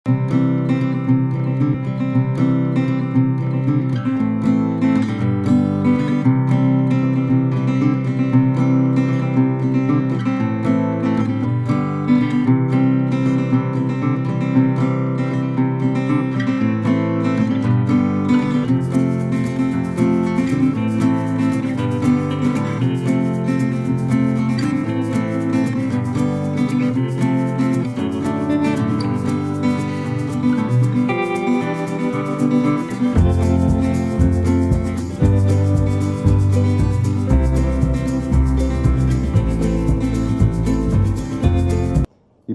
ఈ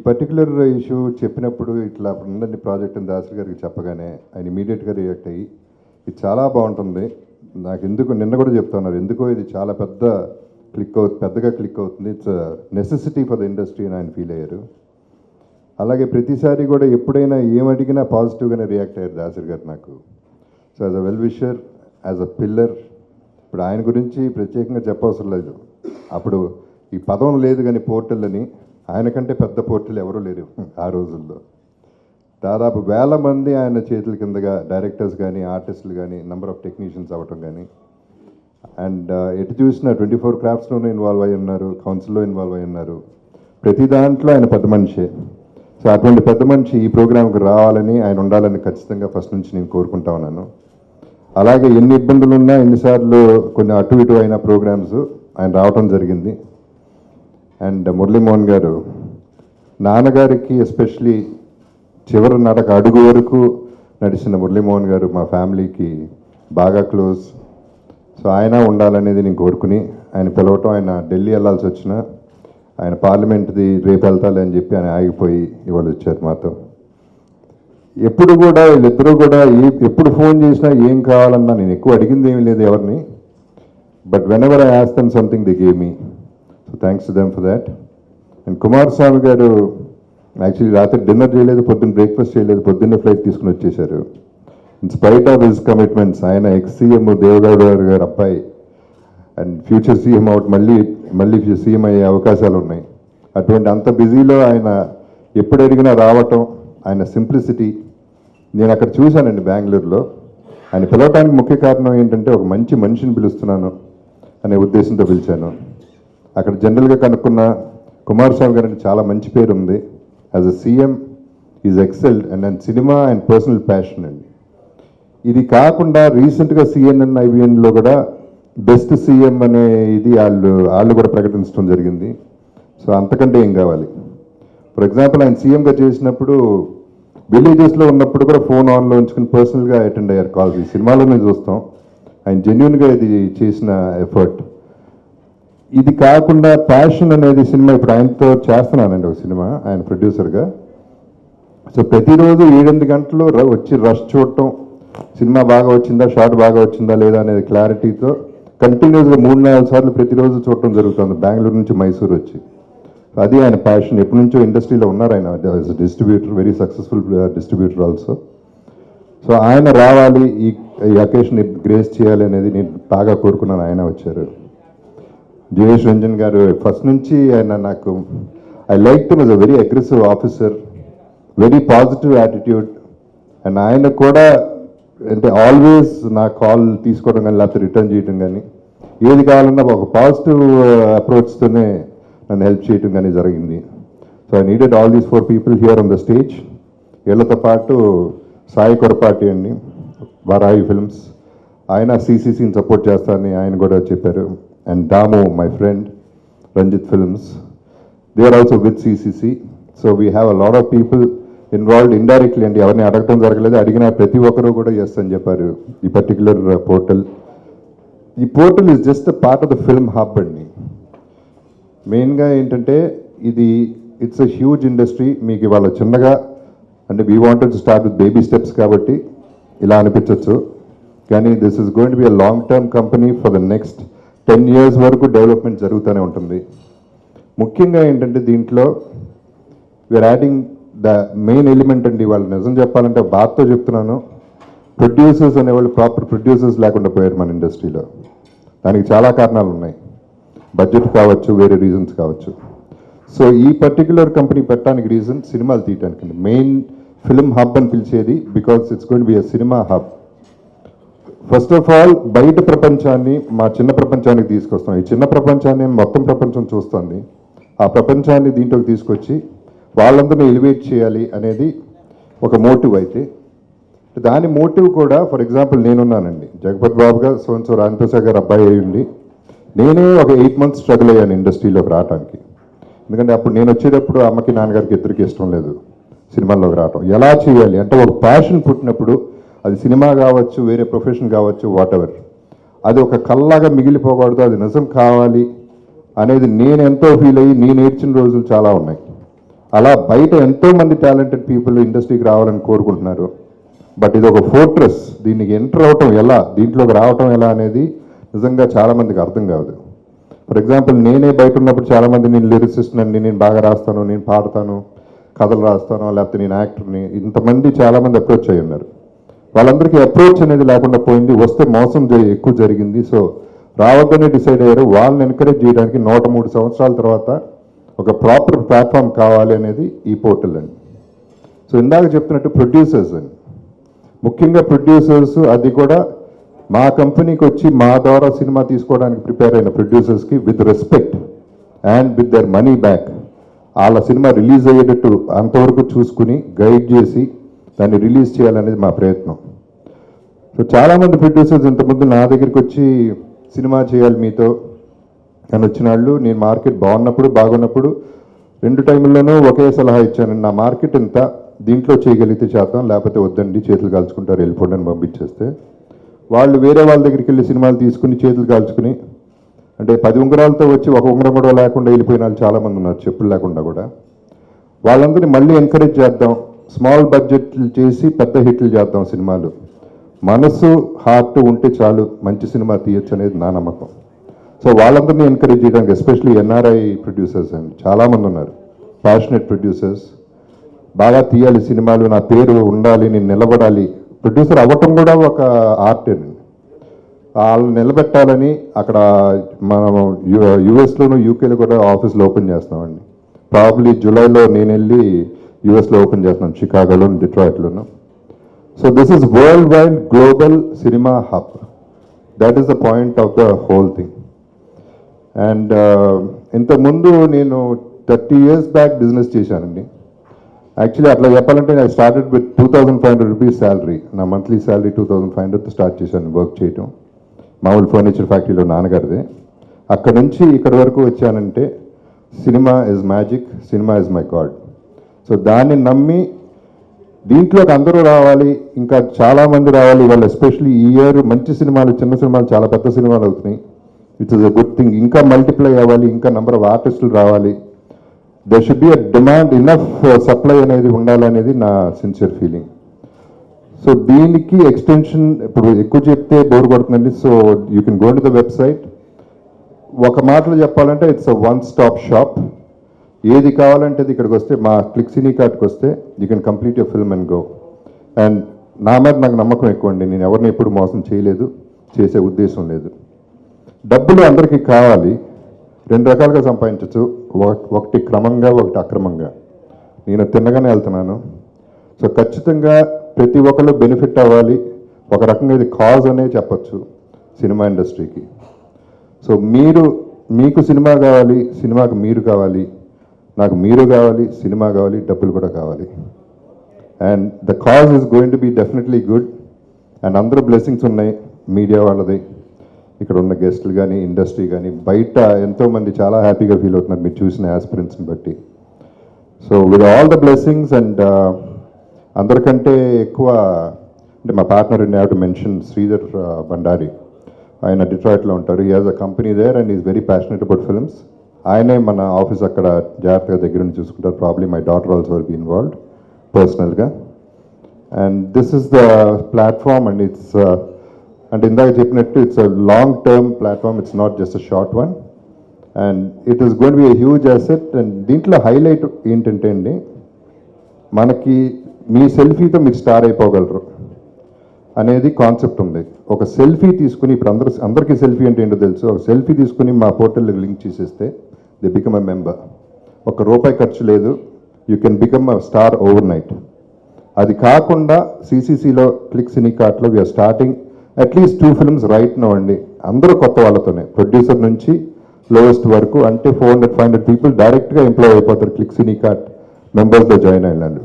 particular issue చెప్పినప్పుడు ఇట్లా ఉందండి ప్రాజెక్ట్ అని దాసరి గారికి చెప్పగానే ఆయన ఇమీడియట్గా రియాక్ట్ అయ్యి ఇది చాలా బాగుంటుంది, నాకు ఎందుకు నిన్న కూడా చెప్తున్నారు ఎందుకో ఇది చాలా పెద్దగా క్లిక్ అవుతుంది, it's necessity for the industry అని ఆయన ఫీల్ అయ్యారు. అలాగే ప్రతిసారి కూడా ఎప్పుడైనా ఏమడిగినా పాజిటివ్గానే రియాక్ట్ అయ్యారు దాసరి గారు నాకు. So as a well wisher, as a pillar, ఇప్పుడు ఆయన గురించి ప్రత్యేకంగా చెప్పవసరం లేదు. అప్పుడు ఈ పదం లేదు కానీ పోర్టల్ అని, ఆయన కంటే పెద్ద పోర్టల్ ఎవరూ లేరు ఆ రోజుల్లో. దాదాపు 1000 మంది ఆయన చేతుల కిందగా డైరెక్టర్స్ కానీ ఆర్టిస్టులు కానీ నెంబర్ ఆఫ్ టెక్నీషియన్స్ అవ్వటం కానీ, అండ్ ఎటు చూసిన 24 క్రాఫ్ట్స్లోనూ ఇన్వాల్వ్ అయి ఉన్నారు, కౌన్సిల్లో ఇన్వాల్వ్ అయి ఉన్నారు. ప్రతి దాంట్లో ఆయన పెద్ద మనిషే. సో అటువంటి పెద్ద మనిషి ఈ ప్రోగ్రాంకి రావాలని, ఆయన ఉండాలని ఖచ్చితంగా ఫస్ట్ నుంచి నేను కోరుకుంటా ఉన్నాను. అలాగే ఎన్ని ఇబ్బందులు ఉన్నా, ఎన్నిసార్లు కొన్ని అటు ఇటు అయిన ప్రోగ్రామ్స్ ఆయన రావటం జరిగింది. అండ్ మురళీమోహన్ గారు, నాన్నగారికి ఎస్పెషలీ చివరి నడక అడుగు వరకు నడిచిన మురళీమోహన్ గారు మా ఫ్యామిలీకి బాగా క్లోజ్. సో ఆయన ఉండాలనేది నేను కోరుకుని ఆయన పిలవటం, ఆయన ఢిల్లీ వెళ్ళాల్సి వచ్చినా ఆయన పార్లమెంట్ది రేపు వెళ్తాలి అని చెప్పి ఆయన ఆగిపోయి ఇవాళ వచ్చారు మాతో. ఎప్పుడు కూడా వీళ్ళిద్దరూ కూడా ఎప్పుడు ఫోన్ చేసినా ఏం కావాలన్నా, నేను ఎక్కువ అడిగింది ఏమీ లేదు ఎవరిని, but when ever I ask them something they gave me. So thanks to them for that. And Kumaraswamy గారు యాక్చువల్లీ రాత్రి డిన్నర్ చేయలేదు, పొద్దున్న బ్రేక్ఫాస్ట్ చేయలేదు, పొద్దున్నే ఫ్లైట్ తీసుకుని వచ్చేసారు. In spite of his commitments, ఆయన ఎక్స్-సీఎం దేవగౌడ గారు అబ్బాయి అండ్ ఫ్యూచర్ సీఎం అవుట్, మళ్ళీ సీఎం అయ్యే అవకాశాలు ఉన్నాయి. అటువంటి అంత బిజీలో ఆయన ఎప్పుడు అడిగినా రావటం, ఆయన సింప్లిసిటీ నేను అక్కడ చూశానండి బెంగళూరులో. ఆయన పిలవటానికి ముఖ్య కారణం ఏంటంటే, ఒక మంచి మనిషిని పిలుస్తున్నాను అనే ఉద్దేశంతో పిలిచాను. అక్కడ జనరల్గా కనుక్కున్న కుమారస్వామి గారికి చాలా మంచి పేరు ఉంది. As a CM is excelled and cinema and personal passion అండి. ఇది కాకుండా రీసెంట్గా సిఎన్ఎన్ ఐబిఎన్లో కూడా బెస్ట్ సీఎం అనే ఇది వాళ్ళు కూడా ప్రకటించడం జరిగింది. సో అంతకంటే ఏం కావాలి? ఫర్ ఎగ్జాంపుల్ ఆయన సీఎంగా చేసినప్పుడు విలేజెస్లో ఉన్నప్పుడు కూడా ఫోన్ ఆన్లో ఉంచుకుని పర్సనల్గా అటెండ్ అయ్యారు కాల్స్. ఈ సినిమాలోనే చూస్తాం ఆయన జెన్యున్గా ఇది చేసిన ఎఫర్ట్. ఇది కాకుండా ప్యాషన్ అనేది సినిమా ఇప్పుడు ఆయనతో చేస్తున్నానండి ఒక సినిమా, ఆయన ప్రొడ్యూసర్గా. సో ప్రతిరోజు 7-8 గంటలు వచ్చి రష్ చూడటం, సినిమా బాగా వచ్చిందా, షార్ట్ బాగా వచ్చిందా లేదా అనేది క్లారిటీతో కంటిన్యూస్గా 3-4 సార్లు ప్రతిరోజు చూడటం జరుగుతుంది బెంగళూరు నుంచి మైసూరు వచ్చి. అది ఆయన ప్యాషన్. ఎప్పటి నుంచో ఇండస్ట్రీలో ఉన్నారు ఆయన, distributor, very successful distributor also. So ఆయన రావాలి, ఈ అకేషన్ గ్రేస్ చేయాలి అనేది నేను బాగా కోరుకున్నాను. ఆయన వచ్చారు. జయేష్ రంజన్ గారు ఫస్ట్ నుంచి ఆయన నాకు, I like him as a very aggressive officer, very positive attitude. And ఆయన కూడా అంటే ఆల్వేస్ నా కాల్ తీసుకోవడం కానీ లేకపోతే రిటర్న్ చేయడం కానీ, ఏది కావాలన్నా ఒక పాజిటివ్ అప్రోచ్తోనే నన్ను హెల్ప్ చేయడం కానీ జరిగింది. So I needed all these 4 people here on the stage. వీళ్ళతో పాటు సాయి కొరపాటి అండి, వారాయి ఫిల్మ్స్, ఆయన సిసిసిని సపోర్ట్ చేస్తారని ఆయన కూడా చెప్పారు. And Damu, my friend, Ranjith films, they are also with CCC. So we have a lot of people involved indirectly అండి. ఎవరిని అడగటం జరగలేదు, అడిగిన ప్రతి ఒక్కరూ కూడా ఎస్ అని చెప్పారు. ఈ పర్టికులర్ పోర్టల్, ఈ portal is just a part of the film hub అండి. మెయిన్గా ఏంటంటే ఇది ఇట్స్ అ హ్యూజ్ ఇండస్ట్రీ. మీకు ఇవాళ చిన్నగా అంటే we wanted to start with baby steps కాబట్టి ఇలా అనిపించవచ్చు, కానీ this is going to be a long term company. For the next 10 years వరకు డెవలప్మెంట్ జరుగుతూనే ఉంటుంది. ముఖ్యంగా ఏంటంటే దీంట్లో we are adding the main element అండి. వాళ్ళు నిజం చెప్పాలంటే బాధతో చెప్తున్నాను, ప్రొడ్యూసర్స్ అనేవాళ్ళు ప్రాపర్ ప్రొడ్యూసర్స్ లేకుండా పోయారు మన ఇండస్ట్రీలో. దానికి చాలా కారణాలు ఉన్నాయి, బడ్జెట్ కావచ్చు, వేరే రీజన్స్ కావచ్చు. సో ఈ పర్టికులర్ కంపెనీ పెట్టడానికి రీజన్ సినిమాలు తీయటానికి. మెయిన్ ఫిల్మ్ హబ్ అని పిలిచేది, because it's going to B a cinema hub. First of all బయట ప్రపంచాన్ని మా చిన్న ప్రపంచానికి తీసుకొస్తాం. ఈ చిన్న ప్రపంచాన్ని మొత్తం ప్రపంచం చూస్తుంది. ఆ ప్రపంచాన్ని దీంట్లోకి తీసుకొచ్చి వాళ్ళందరినీ ఎలివేట్ చేయాలి అనేది ఒక మోటివ్. అయితే దాని మోటివ్ కూడా, ఫర్ ఎగ్జాంపుల్ నేనున్నానండి, జగపతి బాబు గారు సోన్సో రాజప్రసాద్ గారు అబ్బాయి అయ్యింది. నేనే ఒక 8 months స్ట్రగుల్ అయ్యాను ఇండస్ట్రీలోకి రావడానికి. ఎందుకంటే అప్పుడు నేను వచ్చేటప్పుడు అమ్మకి నాన్నగారికి ఇద్దరికి ఇష్టం లేదు సినిమాల్లోకి రావటం. ఎలా చేయాలి అంటే ఒక ప్యాషన్ పుట్టినప్పుడు, అది సినిమా కావచ్చు, వేరే ప్రొఫెషన్ కావచ్చు, వాట్ ఎవర్, అది ఒక కల్లాగా మిగిలిపోకూడదు, అది నిజం కావాలి అనేది నేను ఎంతో ఫీల్ అయ్యి నేను ఏడ్చిన రోజులు చాలా ఉన్నాయి. అలా బయట ఎంతోమంది టాలెంటెడ్ పీపుల్ ఇండస్ట్రీకి రావాలని కోరుకుంటున్నారు. బట్ ఇది ఒక ఫోర్ట్రెస్. దీనికి ఎంటర్ అవటం ఎలా, దీంట్లోకి రావటం ఎలా అనేది నిజంగా చాలామందికి అర్థం కాదు. ఫర్ ఎగ్జాంపుల్ నేనే బయట ఉన్నప్పుడు చాలామంది నేను లిరిసిస్ట్ అండి, నేను బాగా రాస్తాను, నేను పాడతాను, కథలు రాస్తాను, లేకపోతే నేను యాక్టర్ని, ఇంతమంది చాలామంది అప్రోచ్ అయ్యి ఉన్నారు. వాళ్ళందరికీ అప్రోచ్ అనేది లేకుండా పోయింది. వస్తే మోసం ఎక్కువ జరిగింది. సో రావద్దనే డిసైడ్ అయ్యారు. వాళ్ళని ఎంకరేజ్ చేయడానికి 103 సంవత్సరాల తర్వాత ఒక ప్రాపర్ ప్లాట్ఫామ్ కావాలి అనేది ఈ పోర్టల్ అండి. సో ఇందాక చెప్తున్నట్టు ప్రొడ్యూసర్స్ అండి, ముఖ్యంగా ప్రొడ్యూసర్స్, అది కూడా మా కంపెనీకి వచ్చి మా ద్వారా సినిమా తీసుకోవడానికి ప్రిపేర్ అయిన ప్రొడ్యూసర్స్కి with respect and with their money back వాళ్ళ సినిమా రిలీజ్ అయ్యేటట్టు అంతవరకు చూసుకుని గైడ్ చేసి దాన్ని రిలీజ్ చేయాలనేది మా ప్రయత్నం. సో చాలామంది ప్రొడ్యూసర్స్ ఇంతకుముందు నా దగ్గరికి వచ్చి సినిమా చేయాలి మీతో అని వచ్చిన వాళ్ళు, నేను మార్కెట్ బాగున్నప్పుడు 2 టైంల్లోనూ ఒకే సలహా ఇచ్చాను. నా మార్కెట్ ఎంత, దీంట్లో చేయగలిగితే చేద్దాం, లేకపోతే వద్దండి, చేతులు కాల్చుకుంటారు, వెళ్ళిపోండి అని పంపించేస్తే వాళ్ళు వేరే వాళ్ళ దగ్గరికి వెళ్ళి సినిమాలు తీసుకుని చేతులు కాల్చుకుని, అంటే 10 ఉంగరాలతో వచ్చి ఒక ఉంగరం కూడా లేకుండా వెళ్ళిపోయిన వాళ్ళు చాలామంది ఉన్నారు, చెప్పులు లేకుండా కూడా. వాళ్ళందరినీ మళ్ళీ ఎంకరేజ్ చేద్దాం, స్మాల్ బడ్జెట్లు చేసి పెద్ద హిట్లు చేద్దాం సినిమాలు. మనసు హార్ట్ ఉంటే చాలు, మంచి సినిమా తీయచ్చు అనేది నా నమ్మకం. సో వాళ్ళందరినీ ఎంకరేజ్ చేయడానికి, ఎస్పెషలీ ఎన్ఆర్ఐ ప్రొడ్యూసర్స్ అండి చాలామంది ఉన్నారు, ప్యాషనెట్ ప్రొడ్యూసర్స్, బాగా తీయాలి సినిమాలు, నా పేరు ఉండాలి, నేను నిలబడాలి. ప్రొడ్యూసర్ అవ్వటం కూడా ఒక ఆర్టేనండి. వాళ్ళు నిలబెట్టాలని అక్కడ మనం యూఎస్లోను యూకేలో కూడా ఆఫీసులు ఓపెన్ చేస్తామండి. ప్రాబ్లీ జూలైలో నేను వెళ్ళి యూఎస్లో ఓపెన్ చేస్తున్నాను, చికాగోలో, డిట్రాయిట్లోను. So this is world wide global cinema hub. That is the point of the whole thing. And ఇంతకుముందు నేను 30 years బ్యాక్ బిజినెస్ చేశానండి. యాక్చువల్లీ అట్లా చెప్పాలంటే నేను స్టార్టెడ్ విత్ 2500 రూపీస్ శాలరీ. నా మంత్లీ శాలరీ 2500 స్టార్ట్ చేశాను వర్క్ చేయటం, మామూలు ఫర్నిచర్ ఫ్యాక్టరీలో నాన్నగారిదే. అక్కడ నుంచి ఇక్కడి వరకు వచ్చానంటే cinema is magic, cinema is my God. So దాన్ని నమ్మి దీంట్లోకి అందరూ రావాలి, ఇంకా చాలామంది రావాలి. వాళ్ళు ఎస్పెషలీ ఈ ఇయర్ మంచి సినిమాలు, చిన్న సినిమాలు, చాలా పెద్ద సినిమాలు అవుతున్నాయి. It's is a good thing. ఇంకా మల్టిప్లై అవ్వాలి, ఇంకా నెంబర్ ఆఫ్ ఆర్టిస్టులు రావాలి. There should be a demand, enough supply అనేది ఉండాలనేది నా సిన్సియర్ ఫీలింగ్. సో దీనికి ఎక్స్టెన్షన్ ఇప్పుడు ఎక్కువ చెప్తే బోర్ పడుతుందండి. So you can go to the website. ఒక మాటలో చెప్పాలంటే it's a one stop shop. ఏది కావాలంటే ఇక్కడికి వస్తే, మా క్లిక్ సినీ కార్డ్కి వస్తే you can complete your film and go. And నా మీద నాకు నమ్మకం ఎక్కువ అండి. నేను ఎవరిని ఎప్పుడు మోసం చేయలేదు, చేసే ఉద్దేశం లేదు. డబ్బులు అందరికీ కావాలి, 2 రకాలుగా సంపాదించవచ్చు. ఒకటి క్రమంగా, ఒకటి అక్రమంగా. నేను తిన్నగానే వెళ్తున్నాను. సో ఖచ్చితంగా ప్రతి ఒక్కరు బెనిఫిట్ అవ్వాలి. ఒక రకంగా ఇది కాజ్ అనే చెప్పచ్చు సినిమా ఇండస్ట్రీకి. సో మీకు సినిమా కావాలి, సినిమాకి మీరు కావాలి, నాకు మీరు కావాలి, సినిమా కావాలి, డబ్బులు కూడా కావాలి. And the cause is going to be definitely good. And అందరూ బ్లెస్సింగ్స్ ఉన్నాయి, మీడియా వాళ్ళది, ఇక్కడ ఉన్న గెస్టులు కానీ, ఇండస్ట్రీ కానీ, బయట ఎంతోమంది చాలా హ్యాపీగా ఫీల్ అవుతున్నారు మీరు చూసిన ఆస్పిరెంట్స్ని బట్టి. So with all the blessings and అందరికంటే ఎక్కువ అంటే మా partner in have to mention Sridhar Bandari. ఆయన డిట్రాయిట్లో ఉంటారు. He has a company there and is very passionate about films. ఆయనే మన ఆఫీస్ అక్కడ జాగ్రత్తగా దగ్గర నుంచి చూసుకుంటారు. Probably my daughter also will be involved పర్సనల్గా. And this is the platform and it's అంటే ఇందాక చెప్పినట్టు it's a long term platform, it's not just a short one. And it is going to B a huge asset. And దీంట్లో highlight ఏంటంటే అండి, మనకి మీ సెల్ఫీతో మీరు star అయిపోగలరు అనేది కాన్సెప్ట్ ఉంది. ఒక సెల్ఫీ తీసుకుని, ఇప్పుడు అందరికీ సెల్ఫీ అంటే ఏంటో తెలుసు. ఒక సెల్ఫీ తీసుకుని మా పోర్టల్కి లింక్ చేసేస్తే దే బికమ్ ఎ మెంబర్. ₹1 ఖర్చు లేదు, you can become a star overnight. అది కాకుండా సిసిసిలో క్లిక్ సినీ కార్ట్లో we're starting at least 2 films right now అండి. అందరూ కొత్త వాళ్ళతోనే, ప్రొడ్యూసర్ నుంచి లోయెస్ట్ వరకు, అంటే 400-500 పీపుల్ డైరెక్ట్గా ఎంప్లాయ్ అయిపోతారు క్లిక్ సినీ కార్ట్ మెంబర్స్లో జాయిన్ అయినారు.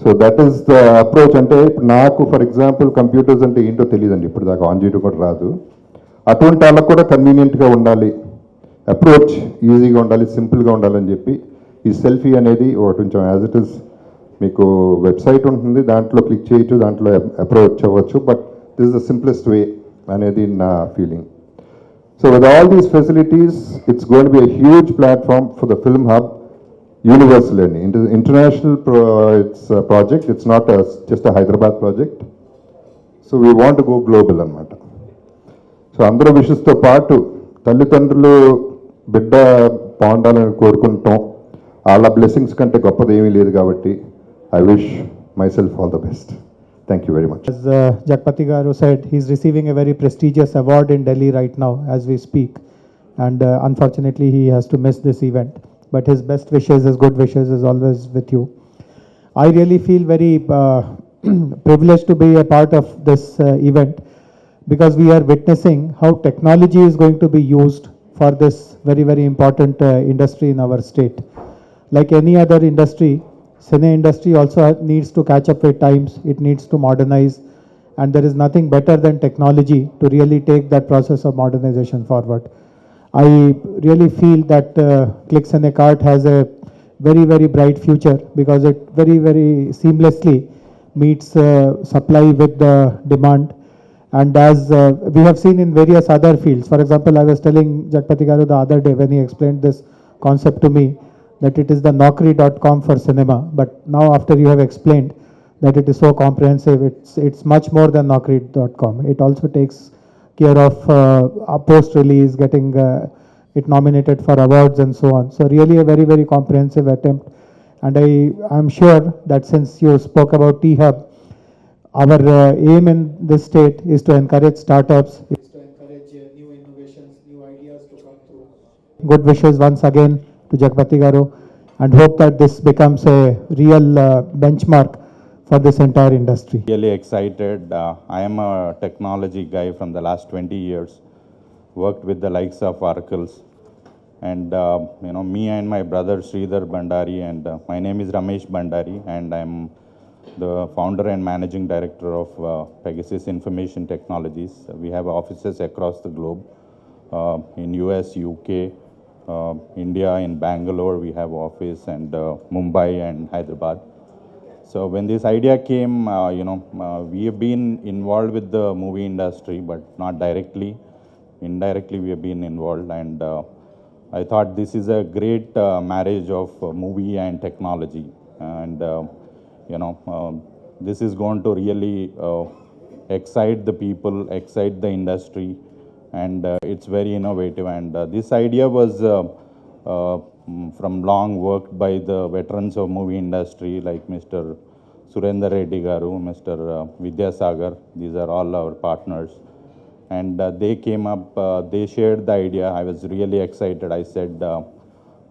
So that is the approach. అంటే ఇప్పుడు నాకు ఫర్ ఎగ్జాంపుల్ కంప్యూటర్స్ అంటే ఏంటో తెలియదండి, ఇప్పుడు దాకా ఆన్ చేయడం కూడా రాదు. అటువంటి వాళ్ళకు కూడా కన్వీనియంట్గా ఉండాలి, అప్రోచ్ ఈజీగా ఉండాలి, సింపుల్గా ఉండాలని చెప్పి ఈ సెల్ఫీ అనేది ఒకటి కొంచెం యాజ్ ఇట్ ఈస్ మీకు వెబ్సైట్ ఉంటుంది, దాంట్లో క్లిక్ చేయొచ్చు, దాంట్లో అప్రోచ్ అవ్వచ్చు, but this is the simplest వే అనేది నా feeling. So with all these facilities it's going to B a huge platform for the film hub universally. International it's a project, it's not just a Hyderabad project. So we want to go global అన్నమాట. So అందరూ విషెస్తో పాటు తల్లిదండ్రులు బిడ్డ బాగుండాలని కోరుకుంటాం. వాళ్ళ blessings కంటే గొప్పది ఏమీ లేదు కాబట్టి I wish my self all the best. Thank you very much. As Jagpati Garu said, he's receiving a very prestigious award in Delhi right now as we speak, and unfortunately he has to miss this event. But his best wishes, his good wishes is always with you. I really feel very privileged to be a part of this event, because we are witnessing how technology is going to be used for this very, very important industry in our state. Like any other industry, cine industry also needs to catch up with times, it needs to modernize, and there is nothing better than technology to really take that process of modernization forward. I really feel that Click Cine Cart has a very, very bright future, because it very, very seamlessly meets supply with the demand. And as we have seen in various other fields, for example, I was telling Jagpati Garu the other day when he explained this concept to me, that it is the Naukri.com for cinema. But now after you have explained that it is so comprehensive, it's much more than Naukri.com. It also takes care of post-release, getting it nominated for awards and so on. So really a very, very comprehensive attempt. And I'm sure that since you spoke about T-Hub, our aim in this state is to encourage startups, is to encourage new innovations, new ideas to come through. Good wishes once again to Jagpati Garu, and hope that this becomes a real benchmark for this entire industry. Really excited. I am a technology guy from the last 20 years, worked with the likes of Oracles, and me and my brother Sridhar Bandari, and my name is Ramesh Bandari, and I'm the founder and managing director of Pegasus Information Technologies. We have offices across the globe, in US, UK, India, in Bangalore we have office, and Mumbai and Hyderabad. So when this idea came, we have been involved with the movie industry, but not directly. Indirectly we have been involved, and I thought this is a great marriage of movie and technology, and this is going to really excite the people, excite the industry, and it's very innovative. And this idea was from long worked by the veterans of movie industry like Mr. Surendra Reddy Garu, Mr. Vidyasagar. These are all our partners. And they came up, they shared the idea. I was really excited. I said,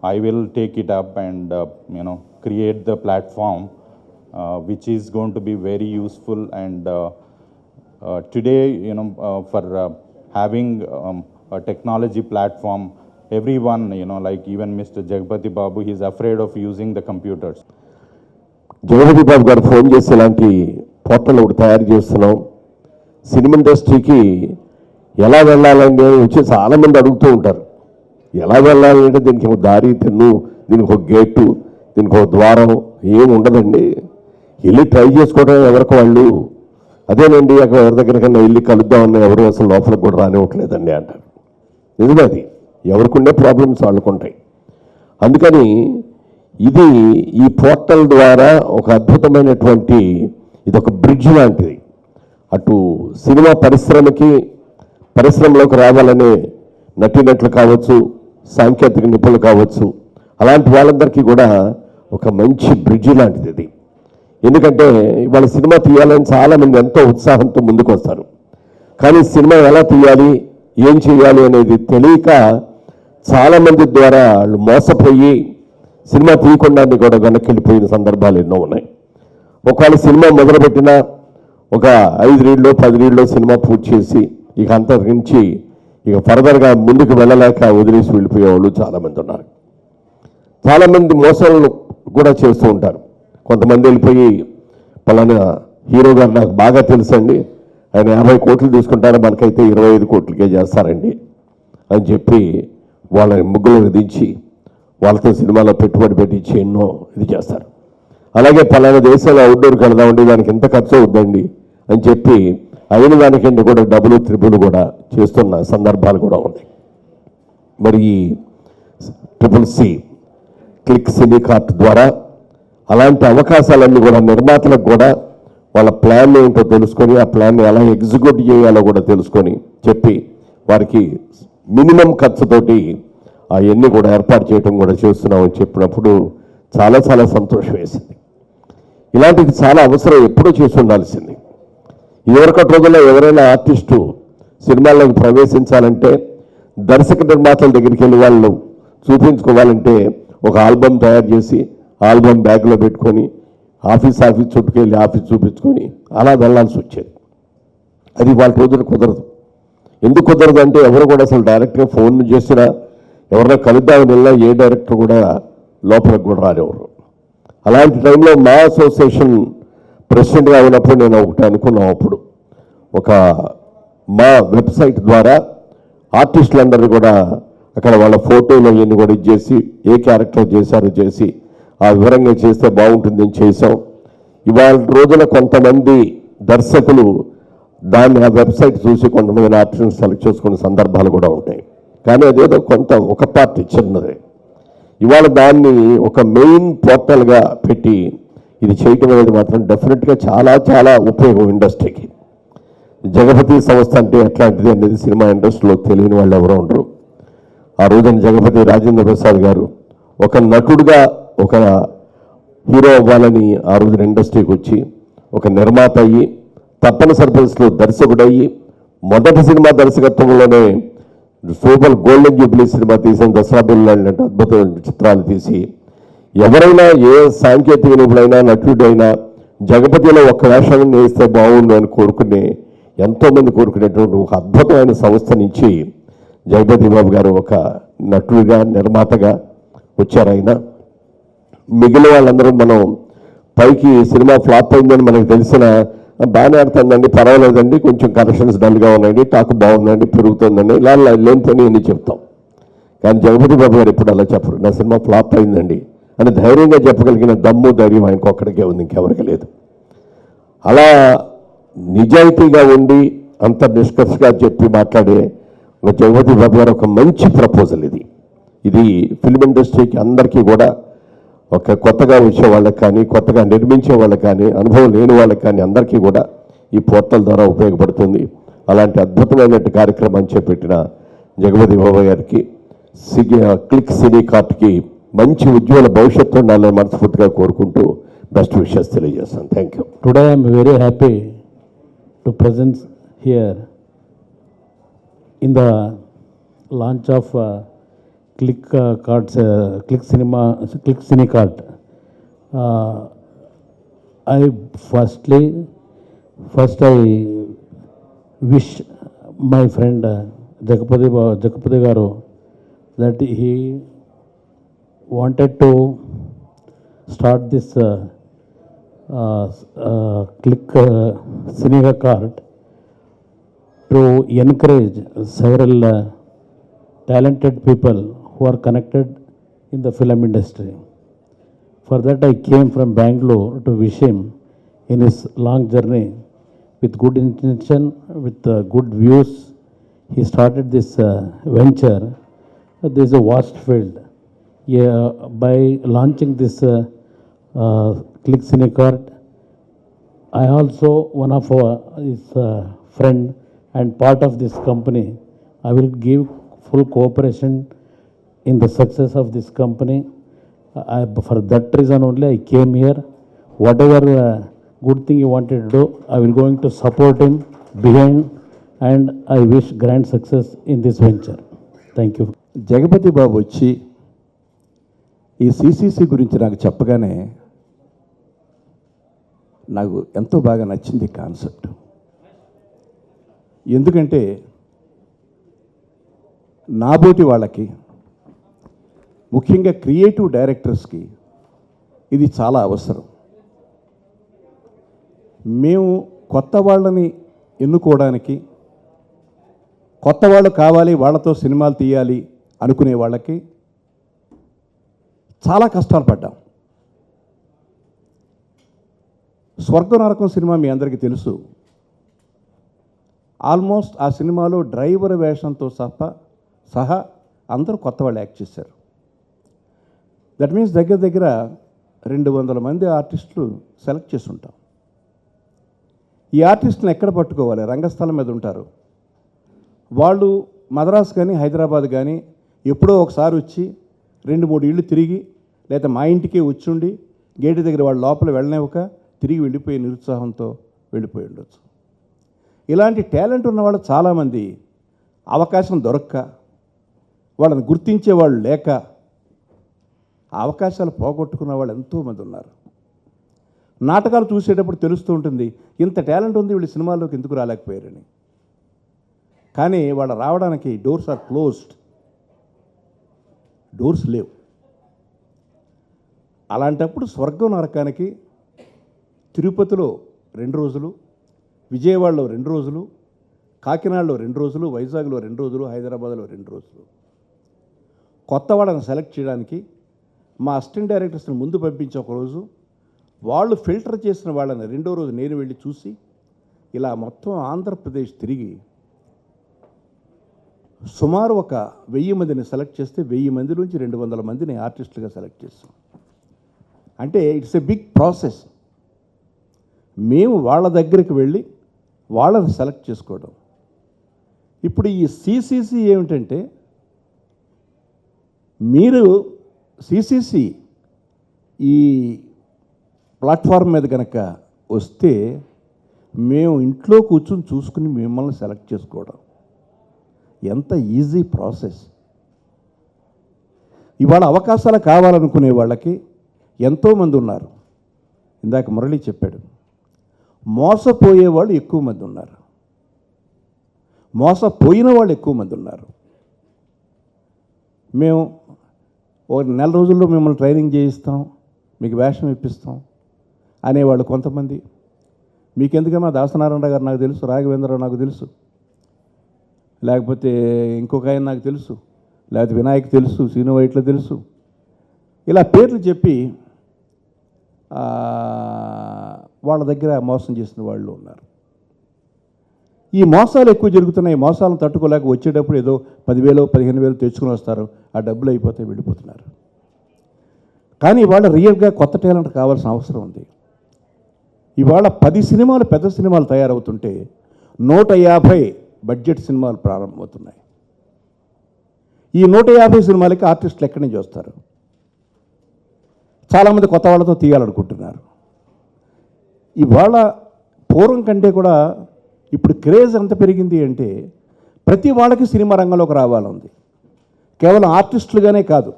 I will take it up and, create the platform, which is going to be very useful. And today, for having a technology platform, everyone, like even Mr. Jagpati Babu, he's afraid of using the computers. Jagapathi Babu garu phone చేసి ఇలాంటి portal ఒకటి తయారు చేస్తున్నాం, cinema ఇండస్ట్రీకి ఎలా వెళ్ళాలని వచ్చి చాలామంది అడుగుతూ ఉంటారు. ఎలా వెళ్ళాలంటే దీనికి ఒక దారి తెన్ను, దీనికి ఒక గేటు, దీనికి ఒక ద్వారం ఏమి ఉండదండి, వెళ్ళి ట్రై చేసుకోవడం ఎవరికి వాళ్ళు. అదేనండి అక్కడ ఎవరి దగ్గరికన్నా వెళ్ళి కలుద్దామన్నా ఎవరు అసలు లోపలికి కూడా రానివ్వట్లేదండి అంటారు. నిజమే, అది ఎవరికి ఉండే ప్రాబ్లమ్స్ వాళ్ళకుంటాయి. అందుకని ఇది ఈ పోర్టల్ ద్వారా ఒక అద్భుతమైనటువంటి ఇది ఒక బ్రిడ్జ్ లాంటిది. అటు సినిమా పరిశ్రమలోకి రావాలనే నటీనటులు కావచ్చు, సాంకేతిక నిపుణులు కావచ్చు, అలాంటి వాళ్ళందరికీ కూడా ఒక మంచి బ్రిడ్జ్ లాంటిది ఇది. ఎందుకంటే ఇవాళ సినిమా తీయాలని చాలామంది ఎంతో ఉత్సాహంతో ముందుకు వస్తారు, కానీ సినిమా ఎలా తీయాలి, ఏం చేయాలి అనేది తెలియక చాలామంది ద్వారా వాళ్ళు మోసపోయి సినిమా తీయకుండాన్ని కూడా వెనక్కి వెళ్ళిపోయిన సందర్భాలు ఎన్నో ఉన్నాయి. ఒకవేళ సినిమా మొదలుపెట్టినా ఒక 5 రీల్లో 10 రీల్లో సినిమా పూర్తి చేసి ఇక అంతరించి ఇక ఫర్దర్గా ముందుకు వెళ్ళలేక వదిలేసి వెళ్ళిపోయేవాళ్ళు చాలామంది ఉన్నారు. చాలామంది మోసాలను కూడా చేస్తూ ఉంటారు. కొంతమంది వెళ్ళిపోయి పలానా హీరో గారు నాకు బాగా తెలుసండి, ఆయన 50 కోట్లు తీసుకుంటారు, మనకైతే 25 కోట్లకే చేస్తారండి అని చెప్పి వాళ్ళని ముగ్గులు దించి వాళ్ళతో సినిమాలో పెట్టుబడి పెట్టించి ఎన్నో ఇది చేస్తారు. అలాగే పలానా దేశంలో అవుట్డోర్కి వెళదామండి, దానికి ఎంత ఖర్చు అవుద్దండి అని చెప్పి అయిన దానికంటే కూడా డబుల్ త్రిబుల్ కూడా చేస్తున్న సందర్భాలు కూడా ఉన్నాయి. మరి ఈ CCC క్లిక్ సినీ కార్ట్ ద్వారా అలాంటి అవకాశాలన్నీ కూడా నిర్మాతలకు కూడా వాళ్ళ ప్లాన్ ఏంటో తెలుసుకొని ఆ ప్లాన్ని ఎలా ఎగ్జిక్యూట్ చేయాలో కూడా తెలుసుకొని చెప్పి వారికి మినిమం ఖర్చుతోటి అవన్నీ కూడా ఏర్పాటు చేయడం కూడా చేస్తున్నామని చెప్పినప్పుడు చాలా చాలా సంతోషం వేసింది. ఇలాంటిది చాలా అవసరం, ఎప్పుడూ చేసి ఉండాల్సింది. ఇదివరకటి రోజుల్లో ఎవరైనా ఆర్టిస్టు సినిమాల్లోకి ప్రవేశించాలంటే దర్శక నిర్మాతల దగ్గరికి వెళ్ళి వాళ్ళు చూపించుకోవాలంటే ఒక ఆల్బమ్ తయారు చేసి ఆల్బమ్ బ్యాగ్లో పెట్టుకొని ఆఫీస్ చుట్టుకెళ్ళి ఆఫీస్ చూపించుకొని అలా వెళ్ళాల్సి వచ్చేది. అది వాళ్ళ రోజున కుదరదు. ఎందుకు కుదరదు అంటే ఎవరు కూడా అసలు డైరెక్ట్గా ఫోన్ చేసినా ఎవరైనా కలుద్దామని వెళ్ళినా ఏ డైరెక్టర్ కూడా లోపలికి కూడా రానివ్వరు. అలాంటి టైంలో మా అసోసియేషన్ ప్రెసిడెంట్గా ఉన్నప్పుడు నేను ఒకటి అనుకున్నాం. అప్పుడు ఒక మా వెబ్సైట్ ద్వారా ఆర్టిస్టులందరినీ కూడా అక్కడ వాళ్ళ ఫోటోలు అవన్నీ కూడా ఇచ్చేసి ఏ క్యారెక్టర్ చేశారో చేసి ఆ వివరంగా చేస్తే బాగుంటుందని చేసాం. ఇవాళ రోజున కొంతమంది దర్శకులు దాన్ని ఆ వెబ్సైట్ చూసి కొంతమంది ఆర్టిస్ట్ని సెలెక్ట్ చేసుకునే సందర్భాలు కూడా ఉంటాయి. కానీ అదేదో ఒక పార్ట్ చిన్నదే. ఇవాళ దాన్ని ఒక మెయిన్ పోర్టల్గా పెట్టి ఇది చేయటం అనేది మాత్రం డెఫినెట్గా చాలా చాలా ఉపయోగం ఇండస్ట్రీకి. జగపతి సంస్థ అంటే ఎట్లాంటిది అనేది సినిమా ఇండస్ట్రీలో తెలియని వాళ్ళు ఎవరో ఉండరు. ఆ రోజున జగపతి రాజేంద్ర ప్రసాద్ గారు ఒక నటుడుగా ఒక హీరో అవ్వాలని ఆ రోజున ఇండస్ట్రీకి వచ్చి ఒక నిర్మాత అయ్యి తప్పనిసరి పరిస్థితుల్లో దర్శకుడయ్యి మొదటి సినిమా దర్శకత్వంలోనే సూపర్ గోల్డెన్ జూబ్లీ సినిమా తీసిన దసరా బిల్లు లాంటి అద్భుతమైన చిత్రాలు తీసి ఎవరైనా ఏ సాంకేతిక నిపుణులైనా నటుడైనా జగపతిలో ఒక్క వేషాన్ని వేస్తే బాగుండు అని కోరుకునే ఎంతోమంది కోరుకునేటువంటి ఒక అద్భుతమైన సంస్థ నుంచి జగపతి బాబు గారు ఒక నటుడిగా నిర్మాతగా వచ్చారు. ఆయన మిగిలిన వాళ్ళందరూ మనం పైకి సినిమా ఫ్లాప్ అయిందని మనకు తెలిసిన బాగానే ఆడుతుందండి, పర్వాలేదండి, కొంచెం కలెక్షన్స్ డల్గా ఉన్నాయండి, టాక్ బాగుందండి, పెరుగుతుందండి, ఇలా లేనితోనే ఎన్ని చెప్తాం. కానీ జగపతి బాబు గారు ఎప్పుడు అలా చెప్పరు. నా సినిమా ఫ్లాప్ అయిందండి అని ధైర్యంగా చెప్పగలిగిన దమ్ము ధైర్యం ఆయనకు ఒక్కడికే ఉంది, ఇంకెవరికి లేదు. అలా నిజాయితీగా ఉండి అంత నిష్కర్షగా చెప్పి మాట్లాడే ఒక జగపతి బాబు గారు ఒక మంచి ప్రపోజల్ ఇది ఫిల్మ్ ఇండస్ట్రీకి అందరికీ కూడా ఒక కొత్తగా వచ్చే వాళ్ళకి కానీ కొత్తగా నిర్మించే వాళ్ళకి కానీ అనుభవం లేని వాళ్ళకి కానీ అందరికీ కూడా ఈ పోర్టల్ ద్వారా ఉపయోగపడుతుంది. అలాంటి అద్భుతమైన కార్యక్రమం చేపట్టిన జగపతి బాబు గారికి క్లిక్ సినీ కార్ట్కి మంచి ఉజ్వల భవిష్యత్తు ఉండాలని మనస్ఫూర్తిగా కోరుకుంటూ బెస్ట్ విషెస్ తెలియజేస్తాను. Thank you. Today I am very happy to present here in the launch of Click Cards, Click Cine Cart. First I wish my friend Jagapati Garu that he wanted to start this Click Cine Cart to encourage several talented people who are connected in the film industry. For that I came from Bangalore to wish him in his long journey with good intention, with good views. He started this venture. There is a vast field. By launching this Click Cine Cart, I also one of his friend and part of this company. I will give full cooperation in the success of this company. For that reason only I came here. Whatever good thing you wanted to do, I will going to support him behind, and I wish grand success in this venture. Thank you. Jagapathi Babu వచ్చి ఈ CCC గురించి నాకు చెప్పగానే నాకు ఎంతో బాగా నచ్చింది concept. ఎందుకంటే నాబోటి వాళ్ళకి, ముఖ్యంగా క్రియేటివ్ డైరెక్టర్స్కి ఇది చాలా అవసరం. మేము కొత్త వాళ్ళని ఎన్నుకోవడానికి, కొత్త వాళ్ళు కావాలి, వాళ్ళతో సినిమాలు తీయాలి అనుకునే వాళ్ళకి చాలా కష్టాలు పడ్డాం. స్వర్గ నరకం సినిమా మీ అందరికీ తెలుసు. ఆల్మోస్ట్ ఆ సినిమాలో డ్రైవర్ వేషంతో సహా అందరూ కొత్త వాళ్ళు యాక్ట్ చేశారు. దట్ మీన్స్ దగ్గర దగ్గర 200 మంది ఆర్టిస్టులు సెలెక్ట్ చేసి ఉంటాం. ఈ ఆర్టిస్టులను ఎక్కడ పట్టుకోవాలి? రంగస్థలం మీద ఉంటారు. వాళ్ళు మద్రాసు కానీ హైదరాబాద్ కానీ ఎప్పుడో ఒకసారి వచ్చి 2-3 ఇళ్ళు తిరిగి, లేదా మా ఇంటికే వచ్చుండి గేటు దగ్గర వాళ్ళు లోపల వెళ్ళనివ్వక తిరిగి వెళ్ళిపోయే నిరుత్సాహంతో వెళ్ళిపోయి ఉండొచ్చు. ఇలాంటి టాలెంట్ ఉన్నవాళ్ళు చాలామంది అవకాశం దొరక్క, వాళ్ళని గుర్తించే వాళ్ళు లేక అవకాశాలు పోగొట్టుకున్న వాళ్ళు ఎంతోమంది ఉన్నారు. నాటకాలు చూసేటప్పుడు తెలుస్తూ ఉంటుంది, ఇంత టాలెంట్ ఉంది, వీళ్ళు సినిమాల్లోకి ఎందుకు రాలేకపోయారని. కానీ వాళ్ళు రావడానికి డోర్స్ ఆర్ క్లోజ్డ్, డోర్స్ లేవు. అలాంటప్పుడు స్వర్గం నరకానికి తిరుపతిలో 2 రోజులు, విజయవాడలో 2 రోజులు, కాకినాడలో 2 రోజులు, వైజాగ్లో 2 రోజులు, హైదరాబాద్లో 2 రోజులు కొత్త వాళ్ళని సెలెక్ట్ చేయడానికి మా అసిస్టెంట్ డైరెక్టర్స్ని ముందు పంపించి ఒకరోజు, వాళ్ళు ఫిల్టర్ చేసిన వాళ్ళని 2వ రోజు నేను వెళ్ళి చూసి, ఇలా మొత్తం ఆంధ్రప్రదేశ్ తిరిగి సుమారు ఒక 1000 మందిని సెలెక్ట్ చేస్తే 1000 మంది నుంచి 200 మందిని ఆర్టిస్టులుగా సెలెక్ట్ చేస్తాం. అంటే ఇట్స్ ఎ బిగ్ ప్రాసెస్. మేము వాళ్ళ దగ్గరికి వెళ్ళి వాళ్ళని సెలెక్ట్ చేసుకోవడం. ఇప్పుడు ఈ సిసిసి ఏమిటంటే, మీరు సిసిసి ఈ ప్లాట్ఫామ్ మీద కనుక వస్తే మేము ఇంట్లో కూర్చొని చూసుకుని మిమ్మల్ని సెలెక్ట్ చేసుకోవడం ఎంత ఈజీ ప్రాసెస్. ఇవాళ అవకాశాలు కావాలనుకునే వాళ్ళకి ఎంతోమంది ఉన్నారు. ఇందాక మురళి చెప్పాడు, మోసపోయే వాళ్ళు ఎక్కువ మంది ఉన్నారు, మోసపోయిన వాళ్ళు ఎక్కువ మంది ఉన్నారు. మేము ఒక 4 రోజుల్లో మిమ్మల్ని ట్రైనింగ్ చేయిస్తాం, మీకు వేషం ఇప్పిస్తాం అనేవాళ్ళు కొంతమంది. మీకెందుకమ్మా, దాసనారాయణ గారు నాకు తెలుసు, రాఘవేంద్రరావు నాకు తెలుసు, లేకపోతే ఇంకొక ఆయన నాకు తెలుసు, లేకపోతే వినాయక్ తెలుసు, సీను వైట్ల తెలుసు, ఇలా పేర్లు చెప్పి వాళ్ళ దగ్గర మోసం చేసిన వాళ్ళు ఉన్నారు. ఈ మోసాలు ఎక్కువ జరుగుతున్నాయి. మోసాలను తట్టుకోలేక వచ్చేటప్పుడు ఏదో 10,000 15,000 తెచ్చుకుని వస్తారు, ఆ డబ్బులు అయిపోతే వెళ్ళిపోతున్నారు. కానీ ఇవాళ రియల్గా కొత్త టాలెంట్ కావాల్సిన అవసరం ఉంది. ఇవాళ 10 సినిమాలు, పెద్ద సినిమాలు తయారవుతుంటే 150 బడ్జెట్ సినిమాలు ప్రారంభమవుతున్నాయి. ఈ 150 సినిమాలకి ఆర్టిస్టులు ఎక్కడి నుంచి వస్తారు? చాలామంది కొత్త వాళ్ళతో తీయాలనుకుంటున్నారు. ఇవాళ పూర్వం కంటే కూడా ఇప్పుడు క్రేజ్ ఎంత పెరిగింది అంటే, ప్రతి వాళ్ళకి సినిమా రంగంలోకి రావాలంది. కేవలం ఆర్టిస్టులుగానే కాదు,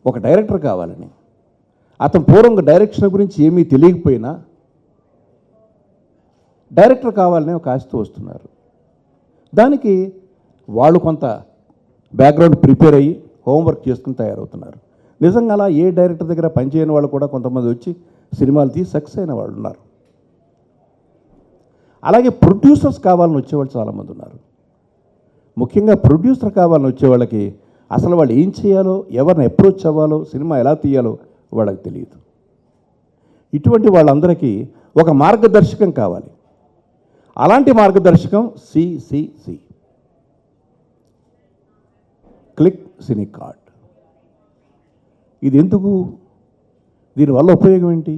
ఒక డైరెక్టర్ కావాలని. అతను పూర్వంగా డైరెక్షన్ గురించి ఏమీ తెలియకపోయినా డైరెక్టర్ కావాలని ఒక ఆశతో వస్తున్నారు. దానికి వాళ్ళు కొంత బ్యాక్గ్రౌండ్ ప్రిపేర్ అయ్యి హోంవర్క్ చేసుకుని తయారవుతున్నారు. నిజంగా అలా ఏ డైరెక్టర్ దగ్గర పనిచేయని వాళ్ళు కూడా కొంతమంది వచ్చి సినిమాలు తీసి సక్సెస్ అయిన వాళ్ళు ఉన్నారు. అలాగే ప్రొడ్యూసర్స్ కావాలని వచ్చేవాళ్ళు చాలామంది ఉన్నారు. ముఖ్యంగా ప్రొడ్యూసర్ కావాలని వచ్చేవాళ్ళకి అసలు వాళ్ళు ఏం చేయాలో, ఎవరిని అప్రోచ్ అవ్వాలో, సినిమా ఎలా తీయాలో వాళ్ళకి తెలియదు. ఇటువంటి వాళ్ళందరికీ ఒక మార్గదర్శకం కావాలి. అలాంటి మార్గదర్శకం సిసిసి, క్లిక్ సినీ కార్డ్. ఇది ఎందుకు? దీనివల్ల ఉపయోగం ఏంటి?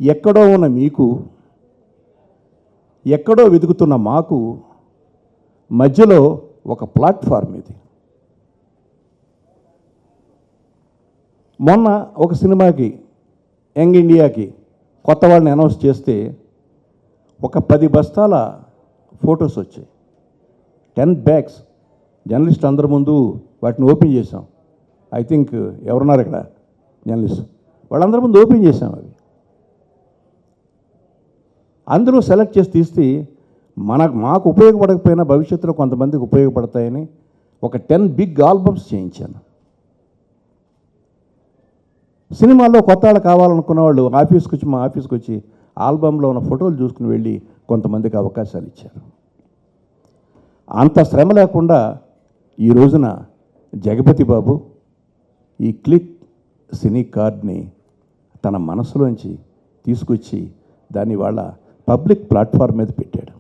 ఎక్కడో ఉన్న మీకు, ఎక్కడో వెతుకుతున్న మాకు మధ్యలో ఒక ప్లాట్ఫామ్ ఇది. మొన్న ఒక సినిమాకి, యంగ్ ఇండియాకి కొత్త వాళ్ళని అనౌన్స్ చేస్తే ఒక 10 బస్తాల ఫొటోస్ వచ్చాయి, 10 బ్యాగ్స్. జర్నలిస్ట్ అందరి ముందు వాటిని ఓపెన్ చేసాం. ఐ థింక్ ఎవరున్నారు ఇక్కడ జర్నలిస్ట్, వాళ్ళందరి ముందు ఓపెన్ చేసాం. అవి అందులో సెలెక్ట్ చేసి తీస్తే మాకు ఉపయోగపడకపోయినా భవిష్యత్తులో కొంతమందికి ఉపయోగపడతాయని ఒక 10 బిగ్ ఆల్బమ్స్ చేయించాను. సినిమాల్లో కొత్త వాళ్ళు కావాలనుకున్న వాళ్ళు మా ఆఫీస్కి వచ్చి ఆల్బంలో ఉన్న ఫోటోలు చూసుకుని వెళ్ళి కొంతమందికి అవకాశాలు ఇచ్చారు. అంత శ్రమ లేకుండా ఈ రోజున జగపతి బాబు ఈ క్లిక్ సినీ కార్డ్ని తన మనసులోంచి తీసుకొచ్చి దాన్ని వాళ్ళ పబ్లిక్ ప్లాట్ఫామ్ మీద పెట్టాడు.